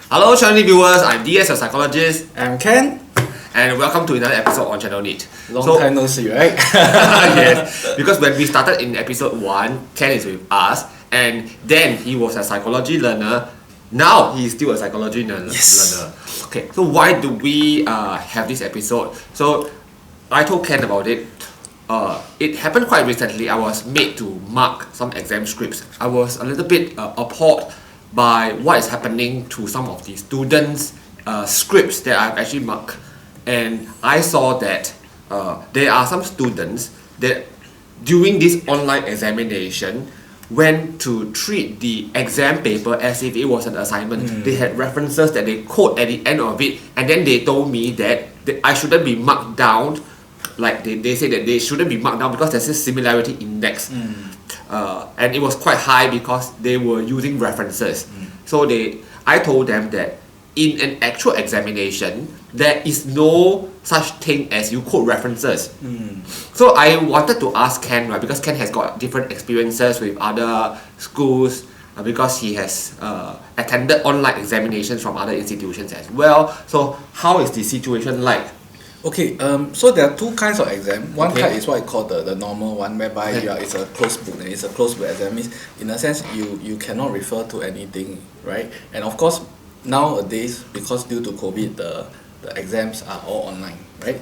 Hello, Channel NITT viewers. I'm DS, a psychologist, I'm Ken. and welcome to another episode on Channel NITT. Long time no see, right? Yes, because when we started in episode 1, Ken is with us, and then he was a psychology learner. Now he's still a psychology learner. Okay, so why do we have this episode? So I told Ken about it. It happened quite recently. I was made to mark some exam scripts. I was a little bit appalled by what is happening to some of the students' scripts that I've actually marked. And I saw that there are some students that during this online examination went to treat the exam paper as if it was an assignment. They had references that they quote at the end of it, and then they told me that I shouldn't be marked down. Like they say that they shouldn't be marked down because there's this similarity index. And it was quite high because they were using references. So I told them that in an actual examination, there is no such thing as you quote references. So I wanted to ask Ken, right, because Ken has got different experiences with other schools, because he has attended online examinations from other institutions as well. So how is the situation like? Okay, so there are two kinds of exam. One kind is what I call the normal one, whereby it's a closed book. And it's a closed book exam. Means in a sense you cannot refer to anything, right? And of course nowadays, because due to COVID, the exams are all online, right?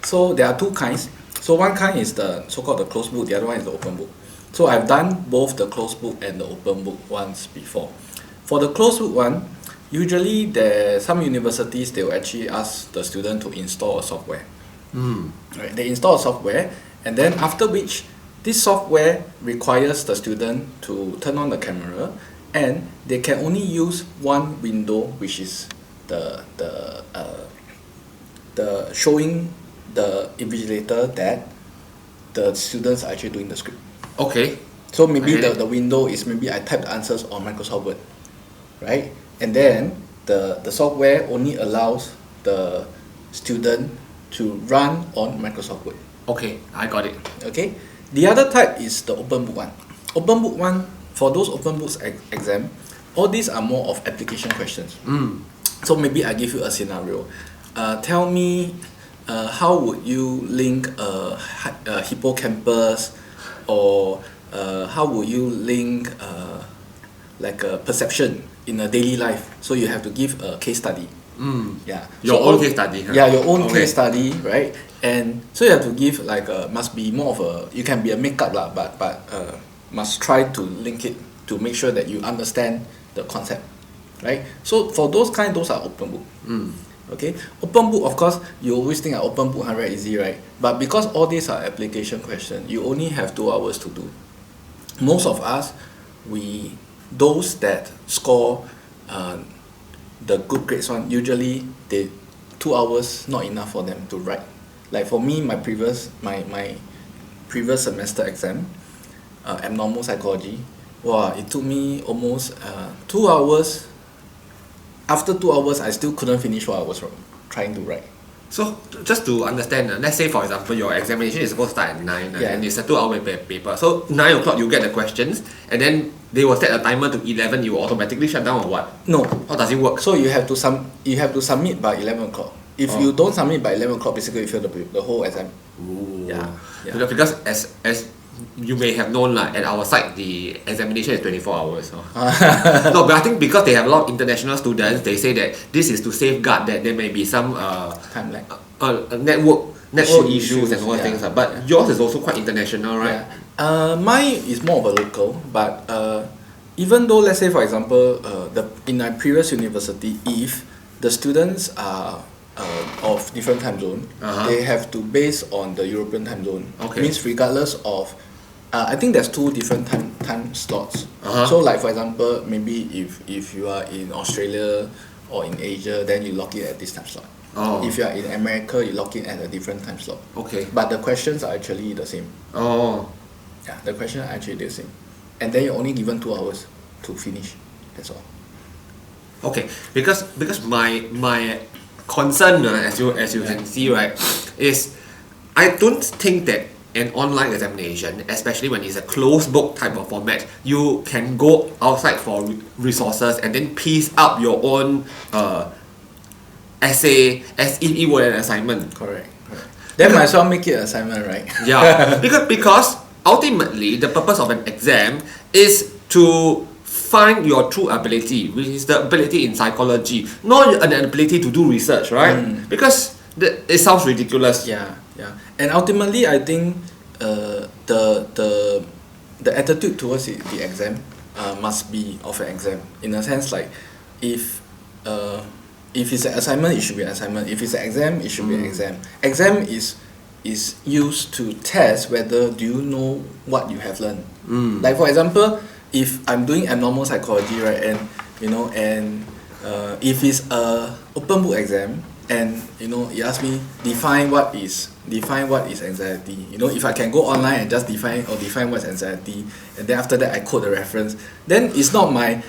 So there are two kinds. So one kind is the so-called the closed book. The other one is the open book. So I've done both the closed book and the open book once before. For the closed book one, usually some universities, they will actually ask the student to install a software. Right? They install a software, and then after which this software requires the student to turn on the camera, and they can only use one window, which is the showing the invigilator that the students are actually doing the script. Okay. So maybe the window is maybe I type the answers on Microsoft Word, right? And then the software only allows the student to run on Microsoft Word. Okay, I got it. Okay. The other type is the open book one. Open book one, for those open books exam, all these are more of application questions. So maybe I give you a scenario. Tell me, how would you link a hippocampus, or how would you link like a perception in a daily life? So you have to give a case study. Your own case study. Huh? Yeah, your own case study, right? And so you have to give like must be more of a, you can be a makeup lah, but must try to link it to make sure that you understand the concept, right? So for those are open book. Okay, open book, of course, you always think open book very easy, right? But because all these are application questions, you only have 2 hours to do. Most of us, those that score the good grades one, usually 2 hours not enough for them to write. Like for me, my previous semester exam, abnormal psychology, it took me almost 2 hours. After 2 hours, I still couldn't finish what I was trying to write. So just to understand, let's say for example your examination is supposed to start at 9 and it's a 2-hour paper. So 9 o'clock you get the questions, and then they will set a timer to 11. You automatically shut down or what? No. How does it work? So you have to submit by 11 o'clock. If you don't submit by 11 o'clock, basically you fail the whole exam. Yeah. Because as you may have known, at our side the examination is 24 hours. No, but I think because they have a lot of international students, they say that this is to safeguard that there may be some time lag, network issues and all things. But yours is also quite international, right? Mine is more of a local, but even though, let's say for example, in my previous university, if the students are of different time zone, they have to base on the European time zone. Means regardless of I think there's 2 different time slots. So like for example, maybe if you are in Australia or in Asia, then you log in at this time slot. If you are in America, you log in at a different time slot. But the questions are actually the same. Yeah, the questions are actually the same. And then you're only given 2 hours to finish. That's all. Okay, because my concern, as you can see, right, is I don't think that an online examination, especially when it's a closed book type of format, you can go outside for resources and then piece up your own essay as if it were an assignment. Correct. Then might as well make it an assignment, right? Yeah, because ultimately the purpose of an exam is to find your true ability, which is the ability in psychology, not an ability to do research, right? Because it sounds ridiculous. Yeah. And ultimately, I think the attitude towards the exam must be of an exam, in a sense like if it's an assignment, it should be an assignment. If it's an exam, it should be an exam. Exam is used to test whether do you know what you have learned. Like for example, if I'm doing abnormal psychology, right, and if it's a open book exam, and you ask me define what is anxiety. If I can go online and just define what's anxiety, and then after that I quote the reference, then it's not my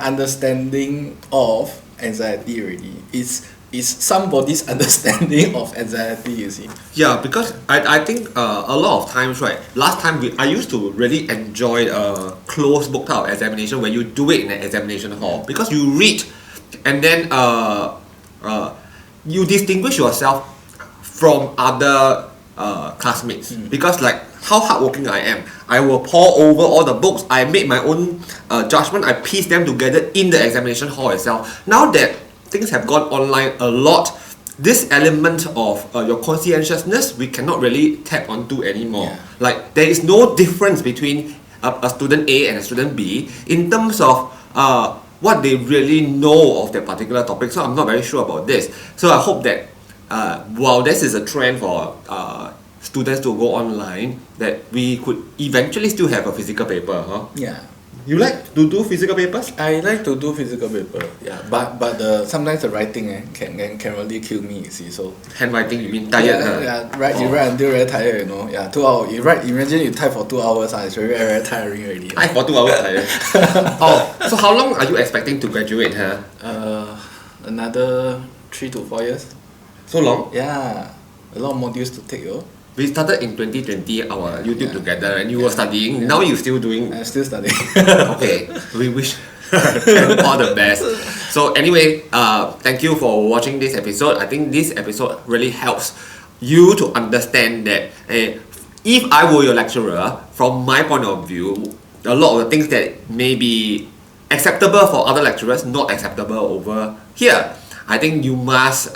understanding of anxiety already. It's somebody's understanding of anxiety, you see. Yeah, because I think a lot of times, right, last time I used to really enjoy a closed book type of examination where you do it in an examination hall, because you read and then you distinguish yourself from other classmates, because like how hardworking I am, I will pore over all the books, I make my own judgment, I piece them together in the examination hall itself. Now that things have gone online a lot, this element of your conscientiousness we cannot really tap onto anymore. Like there is no difference between a student A and a student B in terms of what they really know of that particular topic. So I'm not very sure about this. So I hope that while this is a trend for students to go online, that we could eventually still have a physical paper, huh? Yeah. You like to do physical papers? I like to do physical paper, yeah. But sometimes the writing can really kill me, you see. So handwriting, you mean tired? You write until very tired, 2 hours. You write. Imagine you type for 2 hours. It's very very tiring already. Type for 2 hours tired. So how long are you expecting to graduate, huh? Another 3 to 4 years. So long? Yeah, a lot of modules to take, We started in 2020 our YouTube together, and you were studying. Now you're still doing. I'm still studying. Okay, we wish all the best. So anyway, thank you for watching this episode. I think this episode really helps you to understand that if I were your lecturer, from my point of view, a lot of the things that may be acceptable for other lecturers, not acceptable over here. I think you must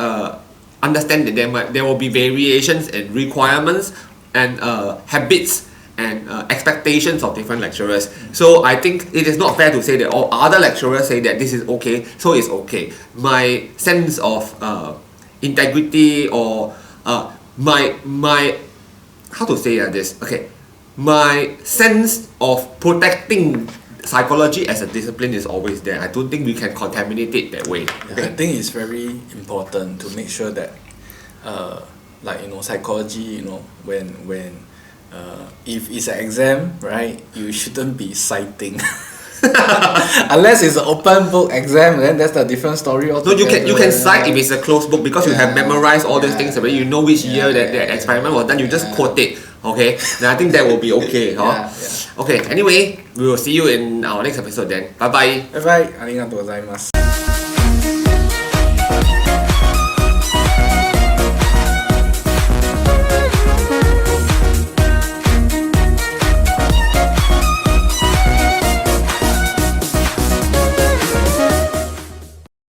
understand that there will be variations in requirements and habits and expectations of different lecturers. So I think it is not fair to say that all other lecturers say that this is okay, so it's okay. My sense of integrity or my how to say this? Okay, my sense of protecting psychology as a discipline is always there. I don't think we can contaminate it that way. Okay? I think it's very important to make sure that psychology, when if it's an exam, right, you shouldn't be citing. Unless it's an open book exam, then that's a different story altogether. No, you can cite if it's a closed book, because you have memorized all these things already. You know which year that experiment was done. You just quote it. Okay, then I think that will be okay. Okay, anyway, we will see you in our next episode then. Bye bye. Bye bye. ありがとうございます。